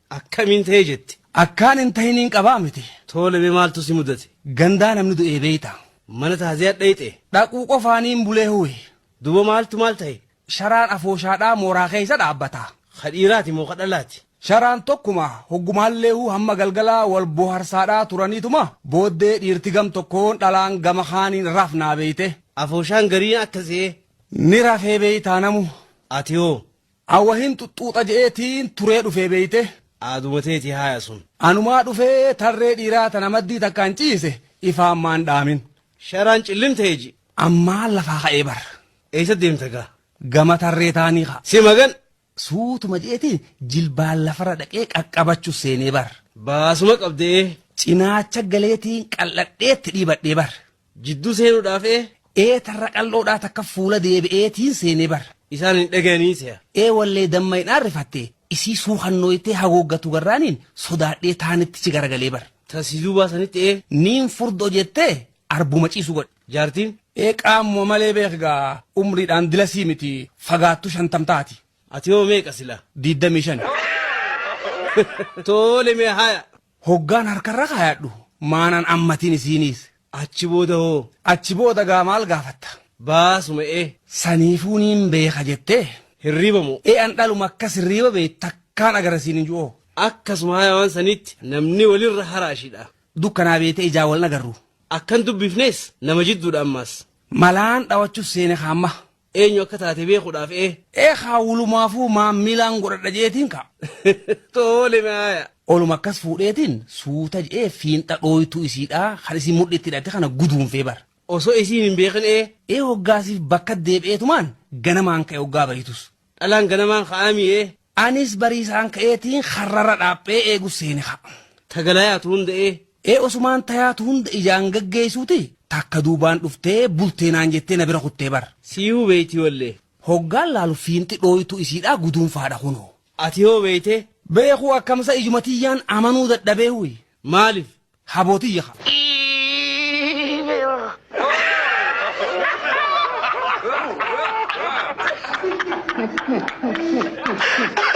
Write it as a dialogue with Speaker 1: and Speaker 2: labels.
Speaker 1: Akkamiin ta'ee jetti?
Speaker 2: Akkaan hin tahiniin qabaa miti.
Speaker 1: Tole mee maaltu si mudate?
Speaker 2: Gandaa namni du'ee beeyta.
Speaker 1: Mana taaziyaa dhayxe.
Speaker 2: Dhaquu qofaaniin bulee huwe.
Speaker 1: Duba maaltu maal ta'e?
Speaker 2: Sharaan afooshaadhaa mooraa keessa dhaabbata.
Speaker 1: Kadhiiraati moo kadhalaati?
Speaker 2: Sharaan tokkuma hoggumaallee hamma galgalaa wal boharsaadhaa turaniituma booddee dhiirti gam tokkoon dhalaan gama kaaniin rafnaa beeyte.
Speaker 1: Afooshaan gariin akkasee.
Speaker 2: Ni rafee beeytaa namu.
Speaker 1: Ati hoo?
Speaker 2: Awwa hin xuxuuxa je'eetiin turee dhufee beeyte.
Speaker 1: Aadumateeti haaya sun.
Speaker 2: Anumaa dhufee tarree dhiiraa tana maddii takkaan ciise ifaan maan dhaamin.
Speaker 1: Sharaan cillimteeji.
Speaker 2: Ammaa lafaa ka'ee bar.
Speaker 1: Eessa deemta gaa?
Speaker 2: Gama tarree taanii haa.
Speaker 1: Si magan.
Speaker 2: Suutuma je'eetiin jilbaan lafarra dhaqee qaqqabachuu seenee bar.
Speaker 1: Baasuma qabdee.
Speaker 2: Cinaacha galeetiin qal'adheetti dhiibadhee bar.
Speaker 1: Jidduu seenuudhaaf
Speaker 2: tarra qal'oodhaa takka fuula deebi'eetiin seenee bar.
Speaker 1: Isaan hin dhaga'anii se'a.
Speaker 2: Wallee dammaydhaan rifattee isii suuqannooytee hagooggatu garraaniin sodaadhee taanittichi garagalee bar.
Speaker 1: Tasiisuu baasanitti
Speaker 2: Niin furdoo jettee arbuma ciisu godhe.
Speaker 1: Jaartiin?
Speaker 2: Qaamuma malee beekgaa umriidhaan dilasii miti fagaattu 50 taati.
Speaker 1: Ati hoo meeqa sila?
Speaker 2: 25.
Speaker 1: Tole mee haaya.
Speaker 2: Hoggaan harkarra kaayadhu maanan ammatiin isiiniis.
Speaker 1: Achi booda hoo?
Speaker 2: Achi booda gaa maal gaafatta?
Speaker 1: Baasuma
Speaker 2: Saniifuu niin beeka jettee.
Speaker 1: Hirriba moo?
Speaker 2: An dhaluma akkas hirriba bee takkaan agarsiin hin jiru.
Speaker 1: Akkasuma haayawaan sanitti namni walirra haraashidha.
Speaker 2: Dukkanaa beete ijaa wal nagarru.
Speaker 1: Akkan dubbifnees nama jidduudha ammas.
Speaker 2: Malaan dhawachuuf seene haamma.
Speaker 1: Eenyu akka taate beekuudhaaf
Speaker 2: Haawulumaafuu maammilaan godhadha jeetiin ka.
Speaker 1: Tole maaya.
Speaker 2: Oluma akkas fuudheetiin suuta je'ee fiinxa dhooytuu isiidhaa kan isin mudhitti hidhatte kana guduunfee bar.
Speaker 1: Osoo isiin hin beekin
Speaker 2: hoggaasiif bakka deebi'eetumaan ganamaan ka'e hoggaa bariitus.
Speaker 1: Dhalaan ganamaan ka'aami
Speaker 2: Anis bariisaan ka'eetiin harrara dhaaphee eegu seene ha.
Speaker 1: Tagalayaatu hunda
Speaker 2: Osumaan tayaatu hunda ijaan gaggeessuuti. Takka duubaan dhuftee bulteenaan jettee na bira kuttee bar.
Speaker 1: Siihuu beeyti wallee.
Speaker 2: Hoggaan laalu fiinxi dhooytuu isiidhaa guduunfaadha kunoo.
Speaker 1: Ati hoo beeyte?
Speaker 2: Beekuu akkamsa ijumatiyyaan amanuu dadhabee huyi.
Speaker 1: Maaliif?
Speaker 2: Habootiyya ha.
Speaker 3: Ha ha ha ha.